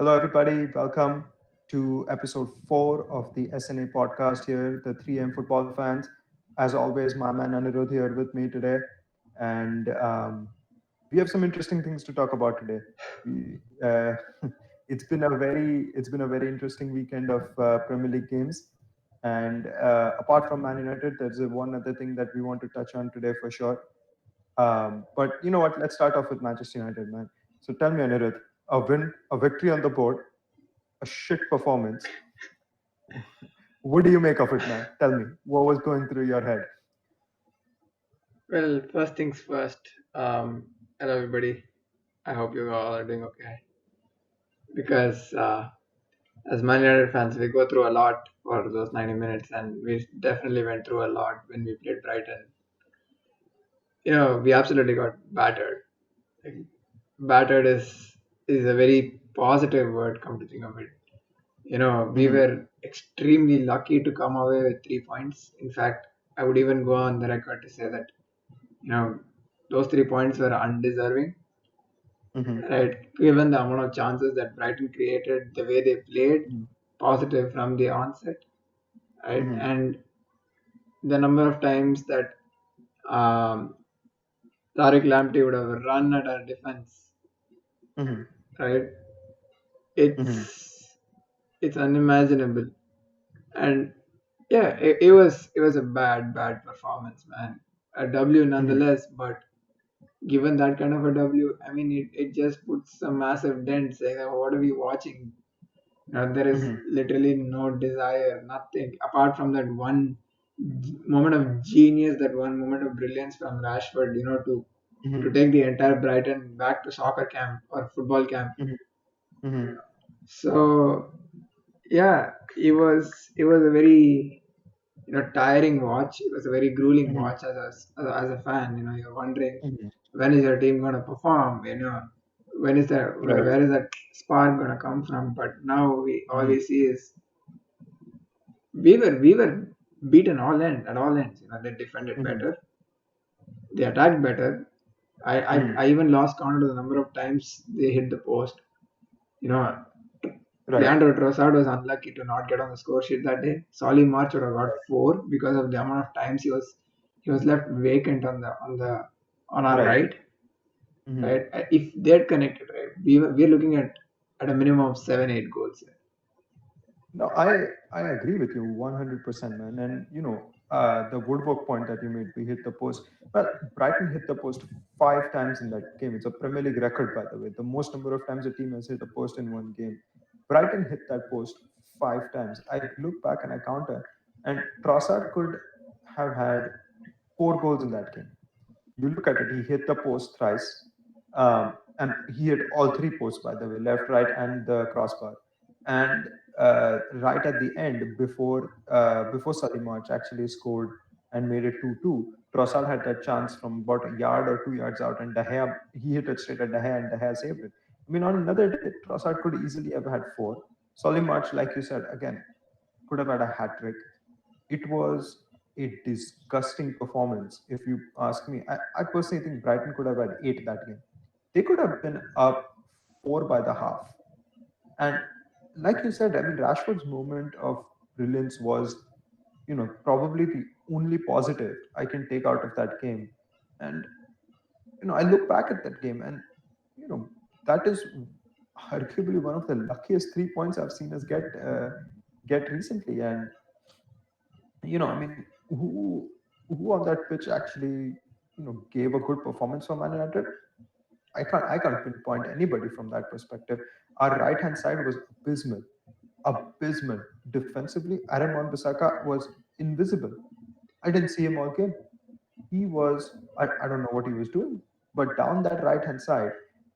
Hello, everybody. Welcome to episode 4 of the SNA podcast here, the 3M football fans. As always, my man Anirudh here with me today. And we have some interesting things to talk about today. We, it's been a very interesting weekend of Premier League games. And apart from Man United, there's one other thing that we want to touch on today for sure. But you know what? Let's start off with Manchester United, man. So tell me, Anirudh, a victory on the board, a shit performance. What do you make of it, man? Tell me, what was going through your head? Well, first things first. Hello everybody. I hope you all are doing okay. Because as Man United fans, we go through a lot for those 90 minutes, and we definitely went through a lot when we played Brighton. We absolutely got battered. Like, battered is a very positive word. Come to think of it, we Mm-hmm. were extremely lucky to come away with 3 points. In fact, I would even go on the record to say that you know those 3 points were undeserving. Mm-hmm. Right, given the amount of chances that Brighton created, the way they played, positive from the onset, right, Mm-hmm. and the number of times that um, Tariq Lamptey would have run at our defense, Mm-hmm. right? Mm-hmm. It's unimaginable, and yeah, it was a bad performance, man. A W Mm-hmm. nonetheless, but given that kind of a W, I mean, it just puts a massive dent saying, "Oh, what are we watching?" There is Mm-hmm. literally no desire, nothing apart from that one moment of genius, that one moment of brilliance from Rashford. To Mm-hmm. take the entire Brighton back to soccer camp or football camp. Mm-hmm. Mm-hmm. So yeah, it was a very tiring watch. It was a very grueling Mm-hmm. watch as a fan. You're wondering Mm-hmm. when is your team gonna perform. When is that Right. where is that spark gonna come from? But now we all Mm-hmm. we see is we were beaten all end at all ends. They defended Mm-hmm. better, they attacked better. I, I Mm-hmm. I even lost count of the number of times they hit the post. You know, Right. Leandro Trossard was unlucky to not get on the score sheet that day. Solly March would have got four because of the amount of times he was left vacant on our Right. right. Mm-hmm. Right, if they'd connected, right, we're looking at a minimum of 7-8 goals here. No, I agree with you 100%, man. And the woodwork point that you made, we hit the post. Well, Brighton hit the post 5 times in that game. It's a Premier League record, by the way. The most number of times a team has hit a post in one game. Brighton hit that post 5 times. I look back and I counter, and Trossard could have had 4 goals in that game. You look at it, he hit the post thrice, and he hit all three posts, by the way, left, right, and the crossbar. And right at the end, before Solly March actually scored and made it 2-2, Trossard had that chance from about a yard or 2 yards out, and De Gea, he hit it straight at De Gea, and De Gea saved it. I mean, on another day, Trossard could easily have had four. Solly March, like you said, again, could have had a hat trick. It was a disgusting performance, if you ask me. I personally think Brighton could have had eight that game. They could have been up four by the half. And like you said, I mean, Rashford's moment of brilliance was, probably the only positive I can take out of that game. And, I look back at that game and, you know, that is arguably one of the luckiest 3 points I've seen us get recently. And I mean, who on that pitch actually, gave a good performance for Man United? I can't pinpoint anybody from that perspective. Our right hand side was abysmal, abysmal. Defensively, Aaron Wan-Bissaka was invisible. I didn't see him all game. He was, I don't know what he was doing, but down that right hand side,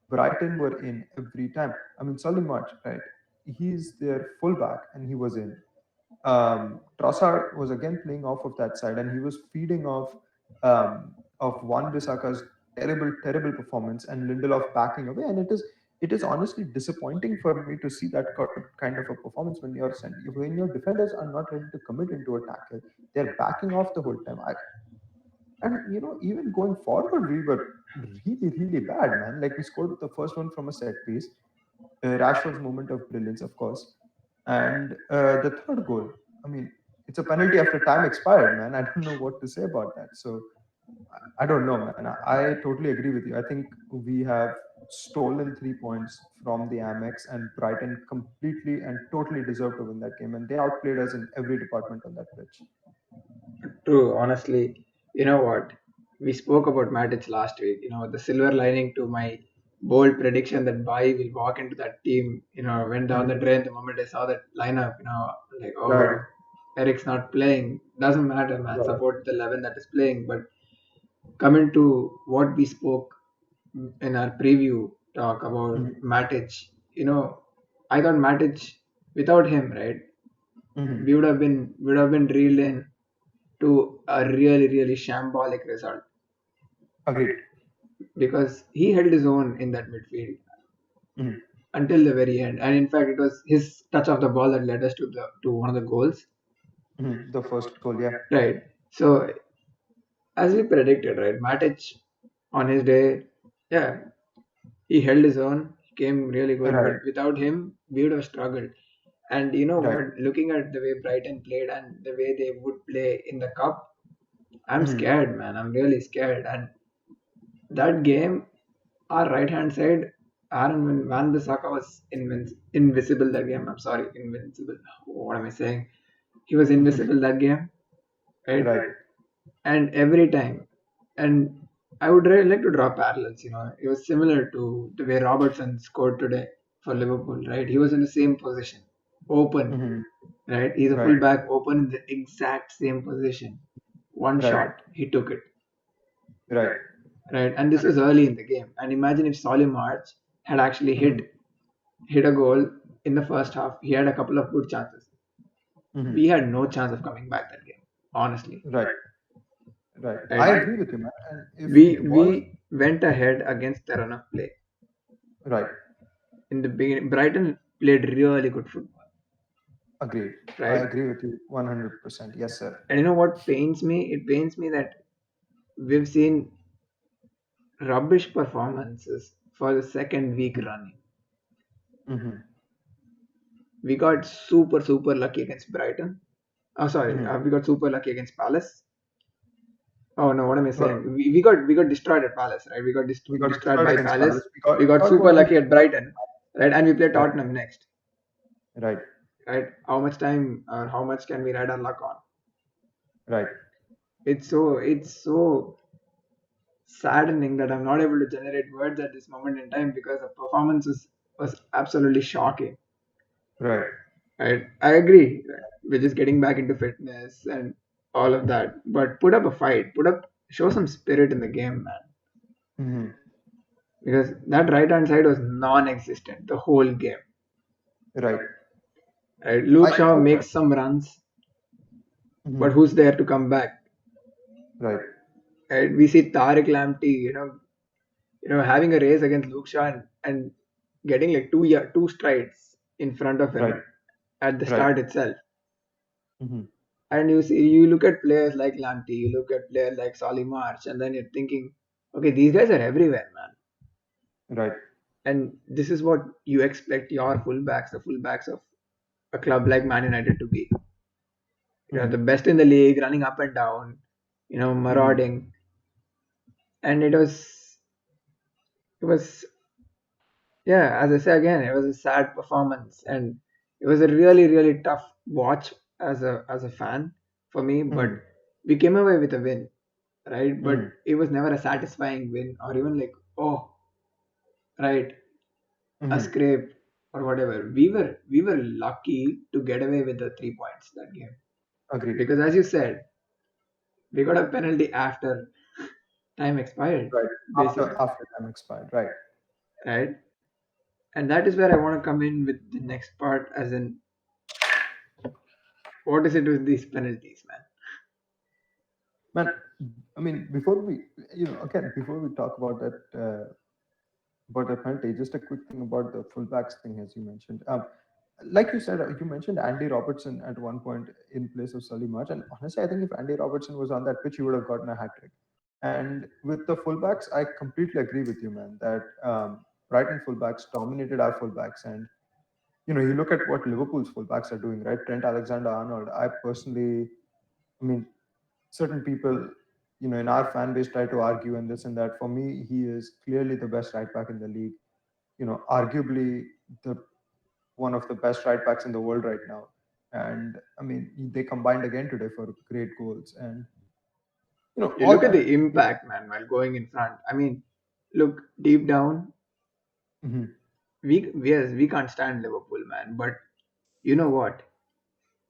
Brighton were in every time. I mean, Solly March, right? He's their fullback, and he was in. Trossard was again playing off of that side, and he was feeding off Wan Bissaka's terrible performance, and Lindelof backing away. And it is honestly disappointing for me to see that kind of a performance when your defenders are not ready to commit into a tackle. They're backing off the whole time. And even going forward, we were really bad, man. Like we scored the first one from a set piece. Rashford's moment of brilliance, of course, and the third goal. I mean, it's a penalty after time expired, man. I don't know what to say about that. So I don't know, man. I totally agree with you. I think we have stolen 3 points from the Amex, and Brighton completely and totally deserved to win that game, and they outplayed us in every department on that pitch. True, honestly, you know what? We spoke about Matic last week. The silver lining to my bold prediction that Bai will walk into that team, went down the Mhm. drain the moment I saw that lineup. Like, Right, oh, Eric's not playing. Doesn't matter, man. right. Support the 11 that is playing. But coming to what we spoke in our preview talk about Mhm. Matic, I thought Matic, without him, right, Mhm. we would have been reeled in to a really, really shambolic result Agreed. because he held his own in that midfield Mhm. until the very end. And in fact, it was his touch of the ball that led us to one of the goals. Mhm. The first goal, yeah. Right. So as we predicted, right, Matic on his day, yeah, he held his own. He came really good, Right, but without him, we would have struggled. And you know right. what? Looking at the way Brighton played and the way they would play in the cup, I'm Mhm. scared, man. I'm really scared. And that game, our right hand side, Aaron Van Bissaka was invisible that game. I'm sorry, invincible. What am I saying? He was invisible that game, right? Right. And every time, and I would really like to draw parallels. It was similar to the way Robertson scored today for Liverpool, right? He was in the same position, open, Mhm. right? He's a Right, fullback, open in the exact same position. One right, shot, he took it, right. right? And this was early in the game. And imagine if Solly March had actually Mhm. hit a goal in the first half. He had a couple of good chances. Mhm. We had no chance of coming back that game, honestly. Right, right. I Right? agree with you, man. And if We it was we went ahead against their run of play right, in the beginning. Brighton played really good football, agreed. I right? agree with you 100%. Yes, sir. And you know what pains me? It pains me that we've seen rubbish performances for the second week running. Mm-hmm. We got super lucky against Brighton. Oh, sorry, Mm-hmm. we got super lucky against Palace. Oh no, what am I Well, saying? We got destroyed at Palace, right? We got we got destroyed destroyed by against Palace. Palace. We We got got super one win. lucky at Brighton, right? And we play Right, Tottenham next, right, right? How much time or how much can we ride our luck on? right. It's so saddening that I'm not able to generate words at this moment in time because the performance was absolutely shocking. Right. Right? I agree. Right? We're just getting back into fitness and all of that, but put up a fight. Show some spirit in the game, man. Mm-hmm. Because that right hand side was non-existent the whole game. Right. Right? Luke I Shaw makes some runs, but mm-hmm. who's there to come back? Right, Right? We see Tariq Lamptey, having a race against Luke Shaw and getting like two strides in front of right, him at the right. start itself. Mm-hmm. And you look at players like Lamptey, you look at players like Solly March, and then you're thinking, okay, these guys are everywhere, man. Right. And this is what you expect your fullbacks, the fullbacks of a club like Man United to be. The Mm-hmm. best in the league, running up and down, Mm-hmm. marauding. And it was, yeah, as I say again, it was a sad performance, and it was a really, really tough watch as a fan for me. But Mm-hmm. we came away with a win, right? But Mm-hmm. it was never a satisfying win, or even like, oh, right, a Mm-hmm. scrape or whatever. We were lucky to get away with the 3 points that game Agreed. because, as you said, we got a penalty after time expired, Right. basically, After time expired. Right. right? And that is where I want to come in with the next part, as in, what is it with these penalties, man? Man, I mean, before we, again, before we talk about that penalty, just a quick thing about the fullbacks thing, as you mentioned. Like you said, you mentioned Andy Robertson at one point in place of Sully March, and honestly, I think if Andy Robertson was on that pitch, he would have gotten a hat trick. And with the fullbacks, I completely agree with you, man. That Brighton fullbacks dominated our fullbacks, and you look at what Liverpool's fullbacks are doing, right? Trent Alexander-Arnold. I personally, I mean, certain people, in our fan base try to argue and this and that. For me, he is clearly the best right back in the league. Arguably the one of the best right backs in the world right now. And I mean, they combined again today for great goals, and You all look at that. the impact, man, while going in front. I mean, look deep down. Mhm. We can't stand Liverpool, man. But you know what?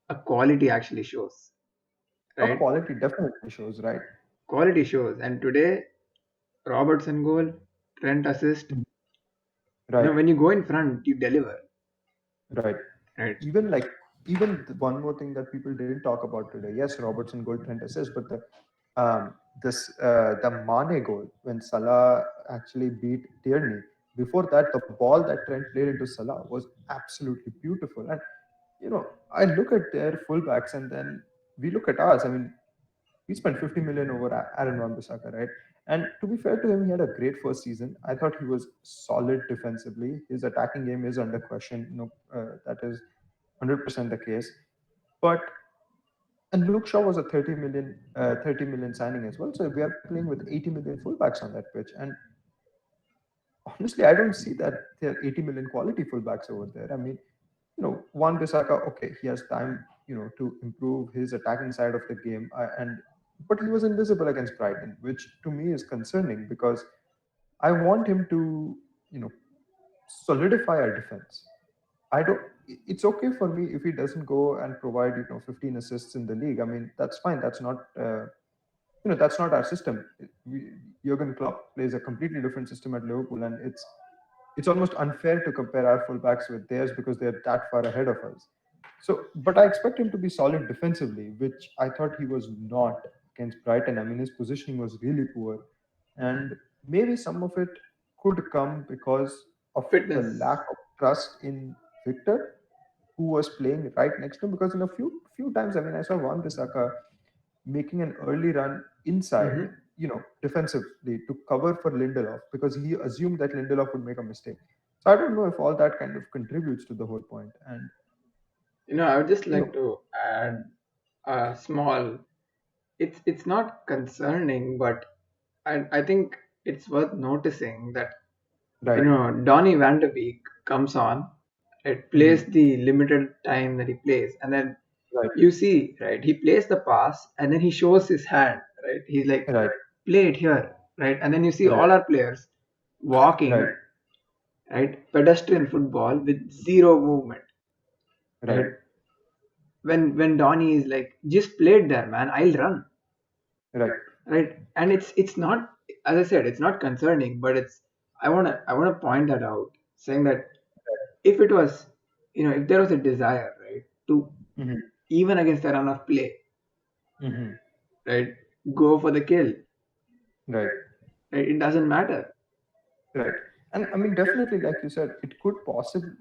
A quality actually shows, Our right? quality definitely shows, right? Quality shows. And today, Robertson goal, Trent assist. Mhm. Right, When you go in front, you deliver, right. right? One more thing that people didn't talk about today. Yes, Robertson goal, Trent assist, but the Mane goal when Salah actually beat Tierney. Before that, the ball that Trent played into Salah was absolutely beautiful. And I look at their fullbacks, and then we look at ours. I mean, we spent 50 million over Aaron Wan-Bissaka, right? And to be fair to him, he had a great first season. I thought he was solid defensively. His attacking game is under question. That is 100% the case. But and Luke Shaw was a 30 million signing as well. So we are playing with 80 million fullbacks on that pitch. And honestly, I don't see that there are 80 million quality fullbacks over there. I mean, Juan Bissaka, okay, he has time, to improve his attacking side of the game, and but he was invisible against Brighton, which to me is concerning because I want him to, solidify our defense. I don't. It's okay for me if he doesn't go and provide, 15 assists in the league. I mean, that's fine. That's not our system. Jurgen Klopp plays a completely different system at Liverpool, and it's almost unfair to compare our fullbacks with theirs because they're that far ahead of us. So, but I expect him to be solid defensively, which I thought he was not against Brighton. I mean, his positioning was really poor, and maybe some of it could come because of the Fitness. lack of trust in Victor, who was playing right next to him. Because in a few times, I mean, I saw Wan Bissaka making an early run inside, Hmm. defensively to cover for Lindelof because he assumed that Lindelof would make a mistake. So I don't know if all that kind of contributes to the whole point. And I would just you like know, to add a small. It's not concerning, but I think it's worth noticing that right, Donny Van de Beek comes on, it plays hmm, the limited time that he plays, and then right, you see, right, he plays the pass and then he shows his hand, right? He's like, right, play it here, right? And then you see right, all our players right, walking, right? Pedestrian football with zero movement, right, right? When Donny is like, just play it there, man, I'll run, right, right? And it's not, as I said, it's not concerning, but I wanna point that out, saying that if it was, if there was a desire, right, to hmm, even against the run of play, hmm, right, go for the kill, right. right? It doesn't matter. Right. And I mean, definitely, like you said, it could possibly,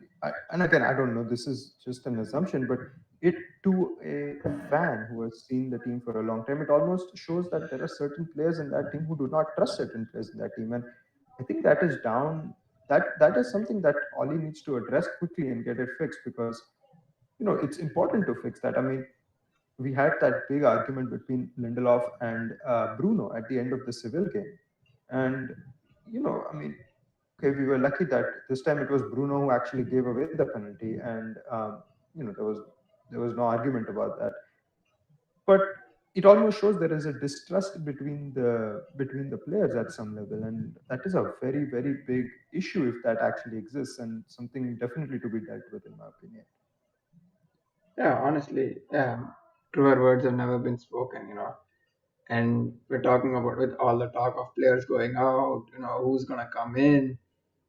and again, I don't know, this is just an assumption, but it to a fan who has seen the team for a long time, it almost shows that there are certain players in that team who do not trust certain players in that team. And I think that is something that Oli needs to address quickly and get it fixed because, it's important to fix that. I mean, we had that big argument between Lindelof and Bruno at the end of the Seville game. And, I mean, okay, we were lucky that this time it was Bruno who actually gave away the penalty, and there was no argument about that. But it almost shows there is a distrust between the players at some level, and that is a very very big issue if that actually exists, and something definitely to be dealt with, in my opinion. Yeah, honestly, truer words have never been spoken, and we're talking about, with all the talk of players going out, who's gonna come in,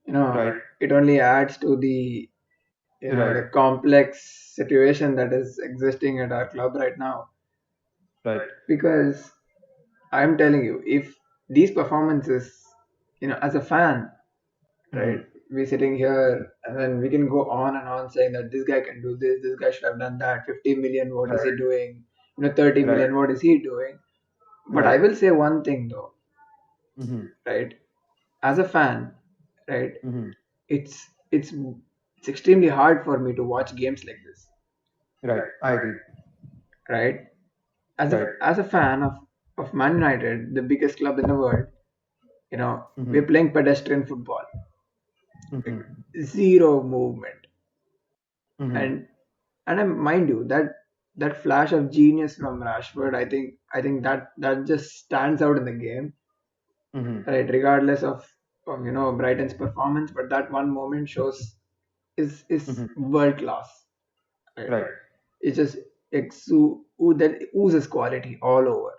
Right, it only adds to the right, the complex situation that is existing at our club right now. right. Because I'm telling you, if these performances, as a fan, right, Hmm. we're sitting here and then we can go on and on saying that this guy can do this guy should have done that, 50 million, what is he Right, doing, 30 right, million, what is he doing? But right. I will say one thing though, Hmm. right, as a fan, right? Hmm. It's extremely hard for me to watch games like this, Right. I agree. right? Right. As a fan of Man United, the biggest club in the world, you know, Hmm. we're playing pedestrian football, Hmm. zero movement, Hmm. and mind you that flash of genius from Rashford, I think that just stands out in the game, Hmm. right? Regardless of Brighton's performance, but that one moment shows is Hmm. world class, right? Right. It just that oozes quality all over,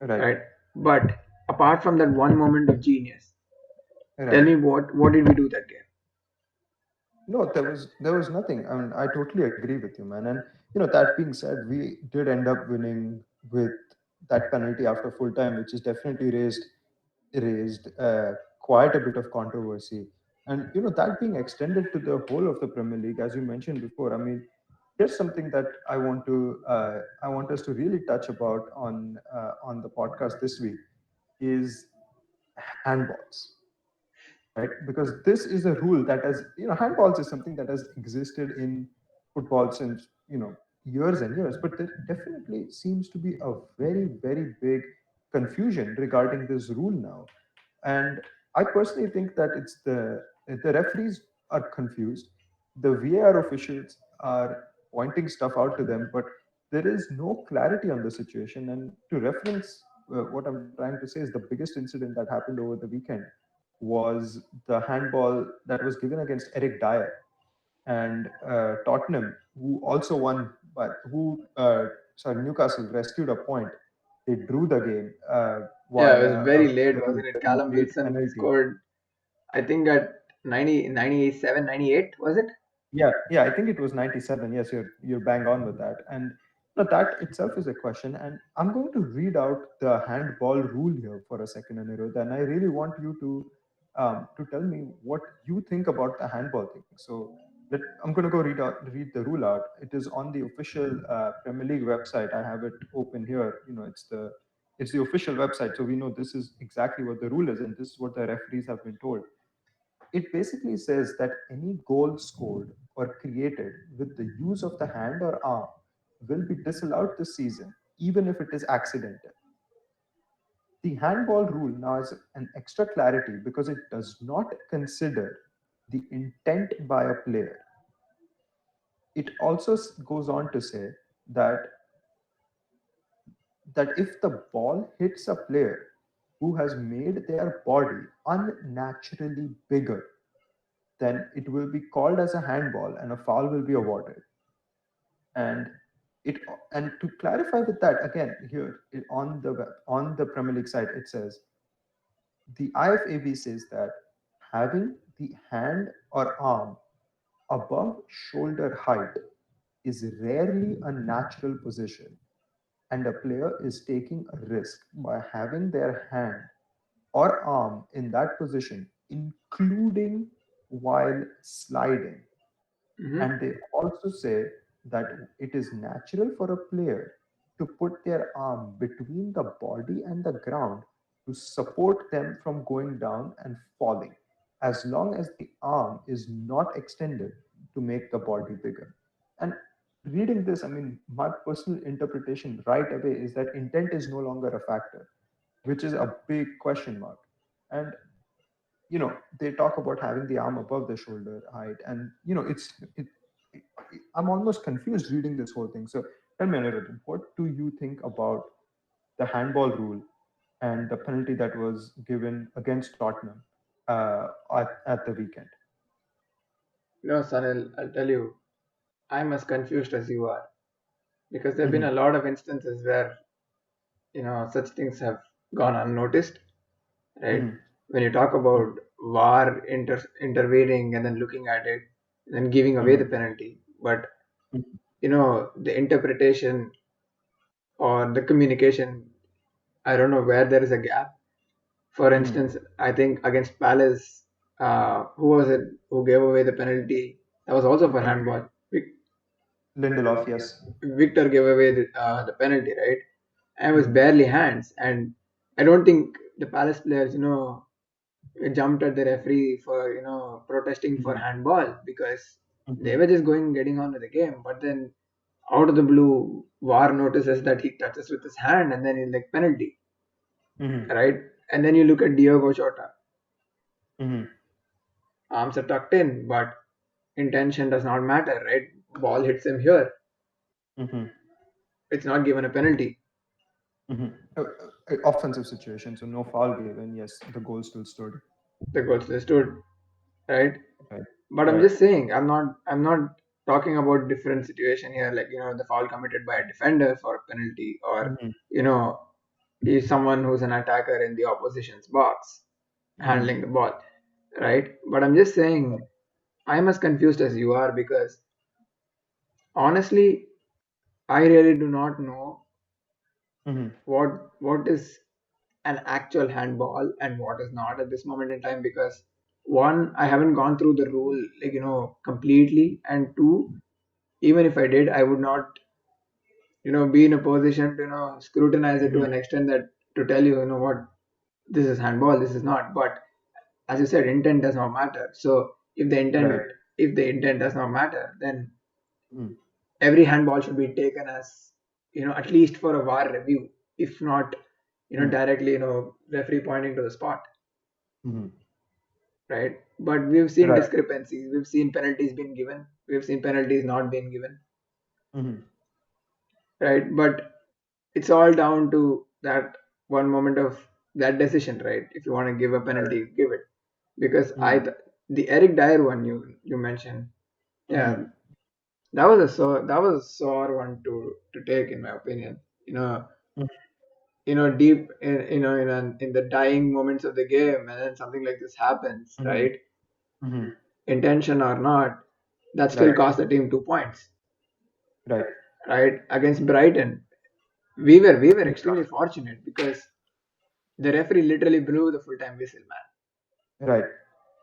Right. right? But apart from that one moment of genius, tell Right. me what did we do that game? No, there was nothing. I mean, I totally agree with you, man. And that being said, we did end up winning with that penalty after full time, which is definitely raised quite a bit of controversy. And that being extended to the whole of the Premier League, as you mentioned before. I mean, here's something that I want us to really touch about on the podcast this week is handballs, right? Because this is a rule that has, handballs is something that has existed in football since, years and years, but there definitely seems to be a very, very big confusion regarding this rule now. And I personally think that it's the referees are confused, the VAR officials are pointing stuff out to them, but there is no clarity on the situation. And to reference what I'm trying to say is the biggest incident that happened over the weekend was the handball that was given against Eric Dyer and Tottenham, who also won, but Newcastle rescued a point. They drew the game Yeah, while it was very late, there was wasn't it? a Callum late Wilson penalty. scored, I think at 97, 98, was it? Yeah, yeah, I think it was 97. Yes, you're bang on with that. And that itself is a question. And I'm going to read out the handball rule here for a second, Anirudh. And I really want you to tell me what you think about the handball thing. So I'm going to go read the rule out. It is on the official Premier League website. I have it open here. It's the official website, so we know this is exactly what the rule is, and this is what the referees have been told. It basically says that any goal scored or created with the use of the hand or arm will be disallowed this season, even if it is accidental. The handball rule now has an extra clarity because it does not consider the intent by a player. It also goes on to say that if the ball hits a player who has made their body unnaturally bigger, then it will be called as a handball and a foul will be awarded. And it and to clarify with that again here on the Premier League site, it says the IFAB says that having the hand or arm above shoulder height is rarely a natural position, and a player is taking a risk by having their hand or arm in that position, including while sliding. Hmm. And they also say that it is natural for a player to put their arm between the body and the ground to support them from going down and falling, as long as the arm is not extended to make the body bigger. And reading this, I mean, my personal interpretation right away is that intent is no longer a factor, which is a big question mark. And they talk about having the arm above the shoulder height, and it, I'm almost confused reading this whole thing. So tell me, Anirudh, what do you think about the handball rule and the penalty that was given against Tottenham at the weekend? Sanil, I'll tell you, I'm as confused as you are because there have been Hmm. a lot of instances where such things have gone unnoticed, right? Hmm. When you talk about VAR intervening and then looking at it and then giving away Hmm. the penalty, but the interpretation or the communication, I don't know where there is a gap. For Hmm. instance, I think against Palace, who was it who gave away the penalty? That was also for handball. Lindelof, yes. Victor gave away the penalty, right? And it was Hmm. barely hands. And I don't think the Palace players, jumped at the referee for protesting for Mhm. handball because they Mhm. were just getting on with the game. But then out of the blue, VAR notices that he touches with his hand, and then he's like penalty, Mhm. right? And then you look at Diogo Jota, Mhm. arms are tucked in, but intention does not matter, right? Ball hits him here, Mhm. it's not given a penalty. Mhm. Offensive situation, so no foul given. Yes, the goal still stood. The goal still stood, right? Right. But I'm Right. just saying, I'm not talking about different situation here, like the foul committed by a defender for a penalty, or Mhm. you know, is someone who's an attacker in the opposition's box Mhm. handling the ball, right? But I'm just saying, I'm as confused as you are because honestly, I really do not know Mhm. what is an actual handball and what is not at this moment in time, because one, I haven't gone through the rule completely, and two, even if I did, I would not be in a position to scrutinize it to Mhm. an extent that to tell what, this is handball, this is not. But as you said, intent does not matter. So Right. if the intent does not matter, then Mhm. every handball should be taken as at least for a VAR review, if not Mhm. directly referee pointing to the spot, Mhm. right? But we've seen Right. discrepancies, we've seen penalties being given, we've seen penalties not being given, Mhm. right? But it's all down to that one moment of that decision, right? If you want to give a Right. penalty, give it. Because Mhm. the Eric Dyer one you mentioned, yeah, Mhm. that was a sore one to take, in my opinion. You know, Mhm. deep in the dying moments of the game, and then something like this happens, Mhm. right? Mhm. Intention or not, that still Right. cost the team 2 points, Right. right? Against Brighton, we were I mean, extremely fortunate because the referee literally blew the full time whistle, man. right.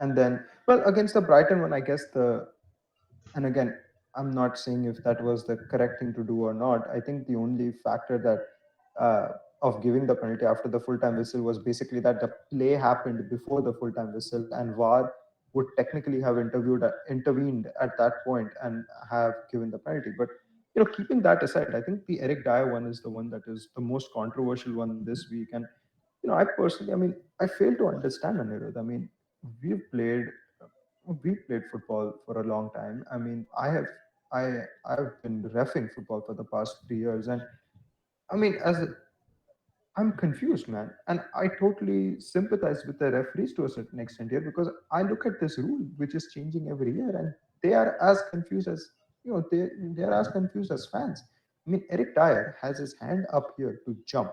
And then, well, against the Brighton one, I guess and again, I'm not saying if that was the correct thing to do or not. I think the only factor of giving the penalty after the full time whistle was basically that the play happened before the full time whistle, and VAR would technically have intervened at that point and have given the penalty. But keeping that aside, I think the Eric Dyer one is the one that is the most controversial one this week. And I personally, I mean, I fail to understand Anirudh. I mean, we've played we played football for a long time. I mean, I've been refing football for the past 3 years, and I mean, I'm confused, man, and I totally sympathize with the referees to a certain extent here because I look at this rule which is changing every year, and they are as confused as they're as confused as fans. I mean, Eric Dyer has his hand up here to jump,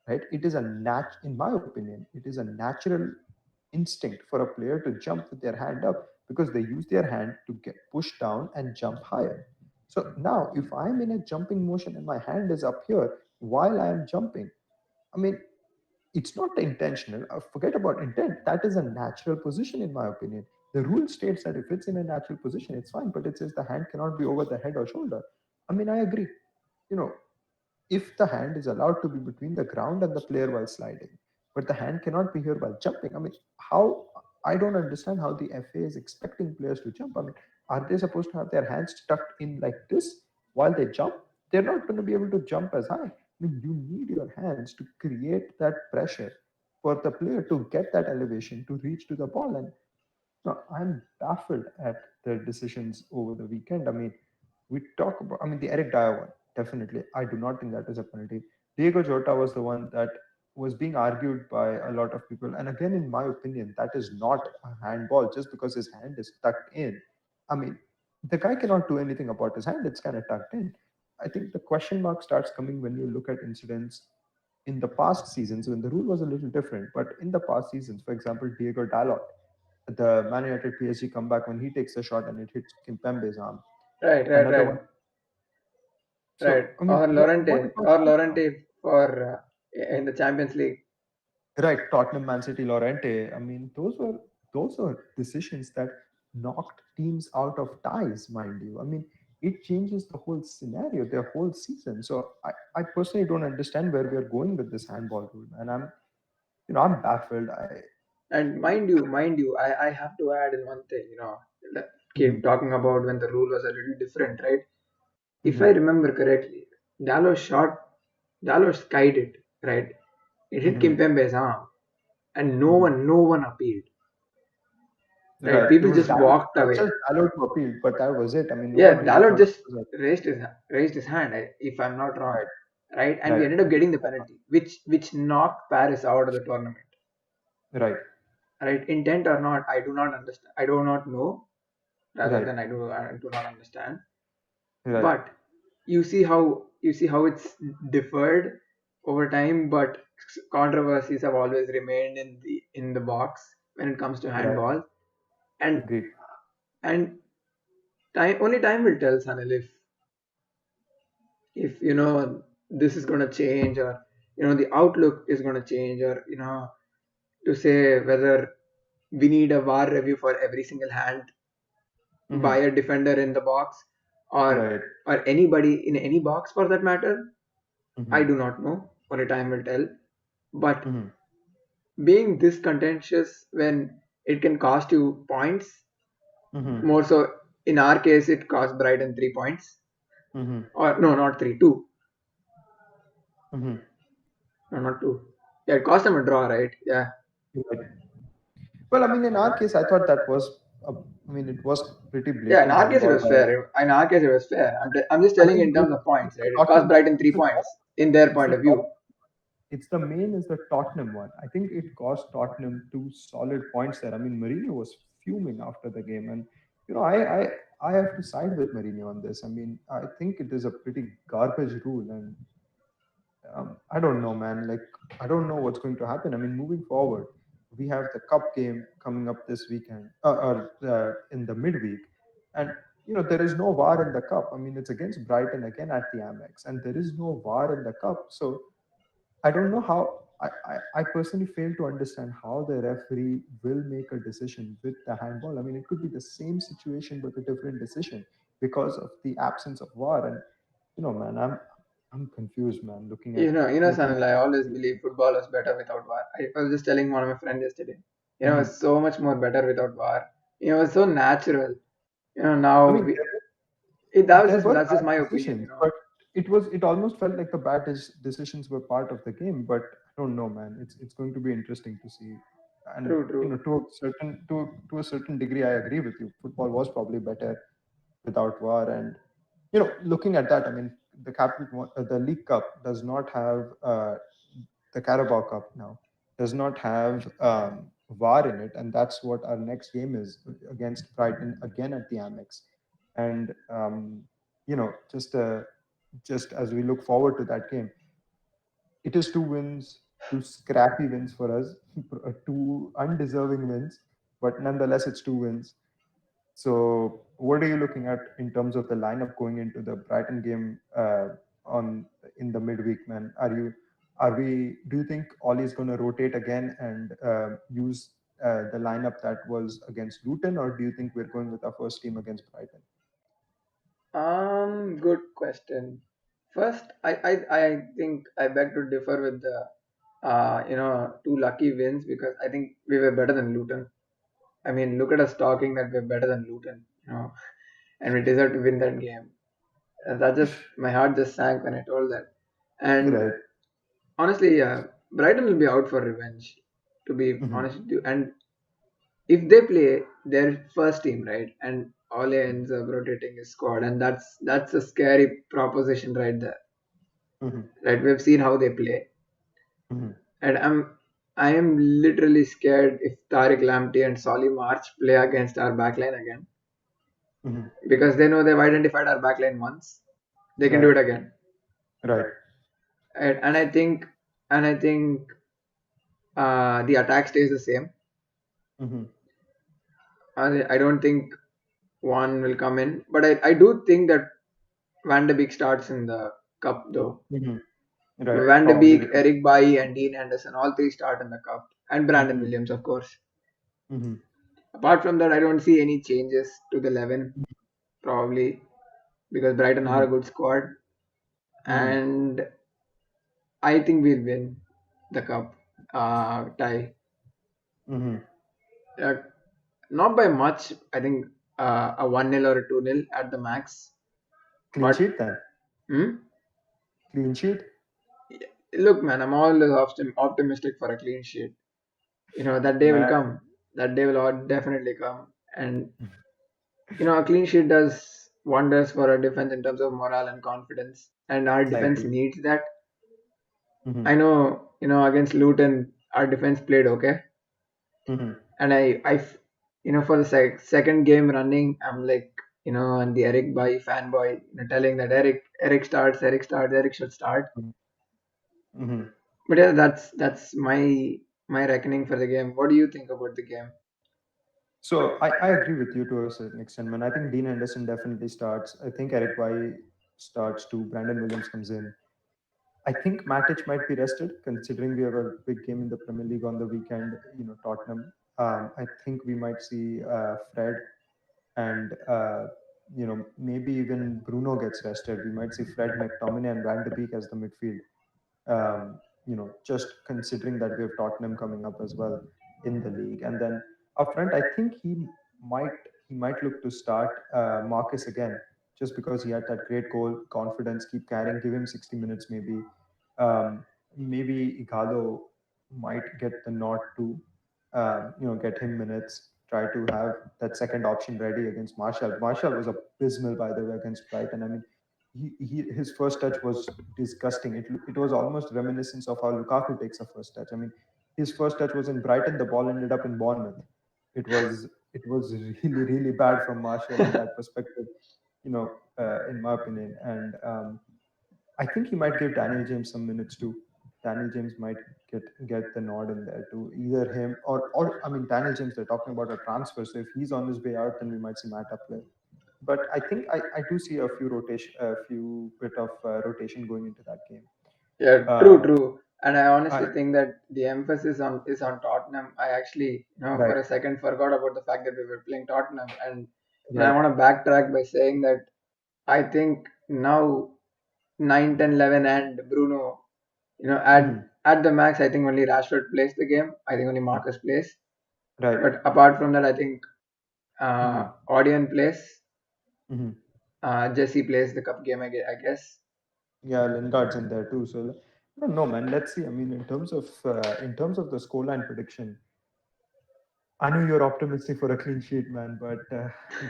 right? It is in my opinion, it is a natural instinct for a player to jump with their hand up because they use their hand to get pushed down and jump higher. So now, if I'm in a jumping motion and my hand is up here while I am jumping, I mean, it's not intentional. Forget about intent. That is a natural position, in my opinion. The rule states that if it's in a natural position, it's fine, but it says the hand cannot be over the head or shoulder. I mean, I agree. You know, if the hand is allowed to be between the ground and the player while sliding, but the hand cannot be here while jumping. I mean, how I don't understand how the FA is expecting players to jump. I mean, are they supposed to have their hands tucked in like this while they jump? They're not going to be able to jump as high. I mean, you need your hands to create that pressure for the player to get that elevation to reach to the ball. And no, I'm baffled at their decisions over the weekend. I mean, we talk about, I mean, the Eric Dyer one, definitely. I do not think that is a penalty. Diego Jota was the one that was being argued by a lot of people. And again, in my opinion, that is not a handball just because his hand is tucked in. I mean, the guy cannot do anything about his hand, it's kind of tucked in. I think the question mark starts coming when you look at incidents in the past seasons when the rule was a little different. But in the past seasons, for example, Diego Dalot, the Man United PSG comeback when he takes a shot and it hits Kimpembe's arm. Right, right, Another right, one. right. So, I mean, Or what Lorente, about or that now? Lorente for in the Champions League. Right, Tottenham, Man City, Lorente. I mean, those are decisions that knocked teams out of ties, mind you. I mean, it changes the whole scenario, their whole season. So I personally don't understand where we are going with this handball rule, and I'm baffled. And mind you, I have to add in one thing, keep Mhm, talking about when the rule was a little different, right? If I mhm, remember correctly, Dalot shot, Dalot skied it, right? It hit mhm, Kimpembe's arm, and no mhm. one, no one appealed, right? Right. It People was just Dalot, walked away. just Dalot who appealed, but that was it. I mean, no Yeah, one really Dalot thought it just was a raised his hand, if I'm not wrong, right, right? And we right, ended up getting the penalty, which knocked Paris out of the tournament, right, right? Intent or not, I do not understand. I do not know. Rather right, than I do not understand. right. But you see how it's differed over time, but controversies have always remained in the box when it comes to Right. handball. And Agreed. and time will tell, Sanil, if this is going to change, or the outlook is going to change, or to say whether we need a VAR review for every single hand by Mm-hmm. a defender in the box, or Right. anybody in any box for that matter. I Mm-hmm. do not know. Only time will tell. But Mm-hmm. being this contentious when it can cost you points, Mm-hmm. more so in our case, it cost Brighton 3 points. Mm-hmm. Or no, not three, two. Mm-hmm. No, not two. Yeah, it cost them a draw, right? Yeah. Right. Well, I mean, in our case, I thought that was, I mean, it was pretty Yeah, in blatant our case it handball was by. fair. In our case it was fair. I'm just I telling you think in terms of points, right? it's the It cost Tottenham. Brighton three It's the points in their it's point the of view. It's the main is the Tottenham one. I think it cost Tottenham two solid points there. I mean, Mourinho was fuming after the game, and you know, I have to side with Mourinho on this. I mean, I think it is a pretty garbage rule, and I don't know, man. Like, I don't know what's going to happen. I mean, moving forward, we have the cup game coming up this weekend, or in the midweek, and you know there is no VAR in the cup. I mean, it's against Brighton again at the Amex, and there is no VAR in the cup. So I don't know how. I personally fail to understand how the referee will make a decision with the handball. I mean, it could be the same situation but a different decision because of the absence of VAR. And you know, man, I'm confused, man. Looking Sanil, I always believe football was better without VAR. I was just telling one of my friends yesterday. Mhm. It's so much more better without VAR. It's so natural. I Now mean, that was there just were that's just my bad opinion. decisions, but it almost felt like the decisions were part of the game. But I don't know, man. It's going to be interesting to see. And True, you know, true. to a certain degree, I agree with you. Football was probably better without VAR, and you know, looking at that, I mean, the League Cup does not have the Carabao Cup now does not have VAR in it, and that's what our next game is against Brighton again at the Amex. And you know, just as we look forward to that game, it is two wins, two scrappy wins for us, two undeserving wins, but nonetheless, it's two wins. So, what are you looking at in terms of the lineup going into the Brighton game on in the midweek, man? Do you think Oli is going to rotate again and use the lineup that was against Luton, or do you think we're going with our first team against Brighton? Good question. First, I think I beg to differ with the two lucky wins, because I think we were better than Luton. I mean, look at us talking that we're better than Luton, and we deserve to win that game. That just my heart just sank when I told that. And Right. honestly, Brighton will be out for revenge, to be Hmm. honest with you. And if they play their first team, right, and Ole ends up rotating his squad, and that's a scary proposition right there. Hmm. Right, we've seen how they play, Hmm. and I am literally scared if Tariq Lamptey and Solly March play against our backline again, Hmm. because they know they've identified our backline once, they can do Right. it again. Right. And I think the attack stays the same. Hmm. I don't think one will come in, but I do think that Van de Beek starts in the cup though. Hmm. Right. Van de Probably Beek, because. Eric Bailly, and Dean Henderson, all three start in the cup, and Brandon Hmm. Williams, of course. Hmm. Apart from that, I don't see any changes to the 11, probably, because Brighton are Hmm. a good squad, Hmm. and I think we'll win the cup tie. Mm-hmm. Uh, Not by much. I think a 1-0 or a 2-0 at the max. Clean But sheet then. hmm? Clean sheet. Look, man, I'm always optimistic for a clean sheet. That day will Man. come. That day will definitely come. And a clean sheet does wonders for our defense in terms of morale and confidence. And our I defense agree. needs that. Mm-hmm. I know, against Luton, our defense played okay. Mm-hmm. And for the second game running, I'm like, and the Eric Bailly fanboy, telling that Eric starts, Eric should start. Mm-hmm. But yeah, that's my reckoning for the game. What do you think about the game? So I agree with you to a certain extent, man. I think Dean Anderson definitely starts. I think Eric White starts too. Brandon Williams comes in. I think Matic might be rested, considering we have a big game in the Premier League on the weekend. Tottenham. I think we might see Fred and maybe even Bruno gets rested. We might see Fred, McTominay, and Van de Beek as the midfield. Just considering that we have Tottenham coming up as well in the league, and then up front, I think might he might look to start Marcus again, just because he had that great goal, confidence, keep carrying, give him 60 minutes maybe. Maybe Igalo might get the nod to get him minutes. Try to have that second option ready against Marshall. Marshall was abysmal, by the way, against Brighton. I mean, his first touch was disgusting. It was almost reminiscence of how Lukaku takes a first touch. I mean, his first touch was in Brighton. The ball ended up in Bournemouth. It was really really bad from Marshall in that perspective. In my opinion, and I think he might give Daniel James some minutes too. Daniel James might get the nod in there too. Either him or I mean Daniel James. They're talking about a transfer, so if he's on his way out, then we might see Mata play. But I think I do see a few bit of rotation going into that game. Yeah, true, Uh, true. And I honestly I think that the emphasis on is on Tottenham. I actually, right, for a second forgot about the fact that we were playing Tottenham, and I right. want to backtrack by saying that I think now 9, 10, 11, and Bruno, Hmm. at the max, I think only Rashford plays the game. I think only Marcus plays. Right. But apart from that, I think Hmm. Odion plays. Hmm. Jesse plays the cup game, I guess. Yeah, Lingard's in there too. So I don't know, man. Let's see. I mean, in terms of the scoreline prediction, I know you're optimistic for a clean sheet, man, but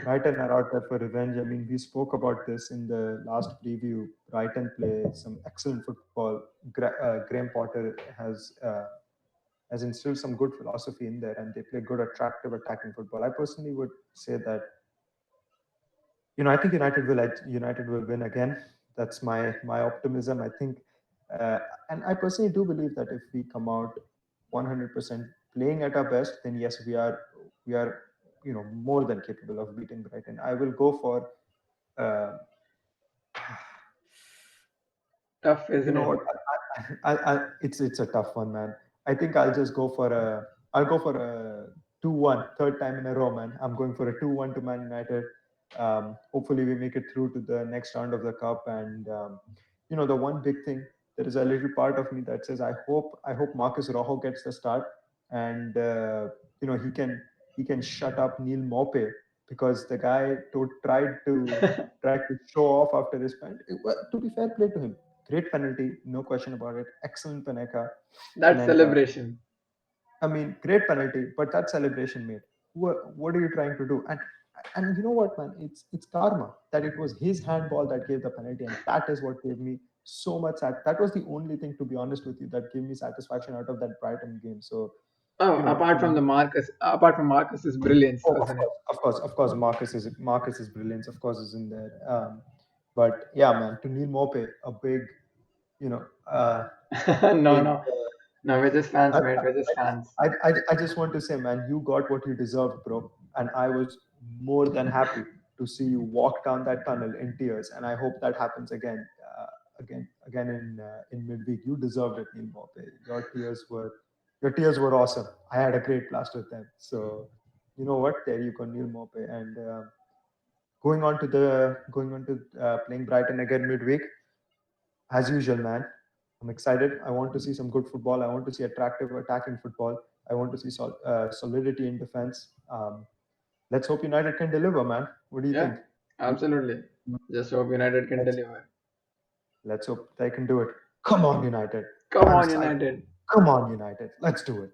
Brighton are out there for revenge. I mean, we spoke about this in the last preview. Brighton play some excellent football. Graham Potter has instilled some good philosophy in there, and they play good, attractive, attacking football. I personally would say that I think United will win again. That's my optimism. I think, uh, and I personally do believe that if we come out 100% playing at our best, then yes, we are more than capable of beating Brighton. I will go for. Uh, Tough, you isn't know it? what? It's a tough one, man. I think I'll go for a 2-1, third time in a row, man. I'm going for a 2-1 to Man United. Hopefully, we make it through to the next round of the cup. And the one big thing, there is a little part of me that says I hope Marcus Rojo gets the start, and he can shut up Neil Maupay, because the guy tried to show off after his pen. Well, to be fair play to him, great penalty, no question about it. Excellent That Panenka. celebration. I mean, great penalty, but that celebration, mate. What are you trying to do? And you know what, man? It's karma that it was his handball that gave the penalty, and that is what gave me so much. That was the only thing, to be honest with you, that gave me satisfaction out of that Brighton game. So Oh, you know, apart from Marcus's brilliance, oh, of wasn't it? course, of course, of course, Marcus's brilliance, of course, is in there. But yeah, man, to Neil Mope, a big, you know, No, big. no, no. We're just fans, I, mate. We're just fans. I just want to say, man, you got what you deserved, bro. And I was more than happy to see you walk down that tunnel in tears. And I hope that happens again in midweek. You deserved it, Neil Mope. Your tears were awesome. I had a great blast with them. So you know what? There you go, Neil Mope. And going on to playing Brighton again midweek, as usual, man. I'm excited. I want to see some good football. I want to see attractive attacking football. I want to see solidity in defense. Let's hope United can deliver, man. What do you Yeah, think? absolutely. Just hope United can Let's, deliver. let's hope they can do it. Come on, United. Come I'm on, psyched. United. Come on, United. Let's do it.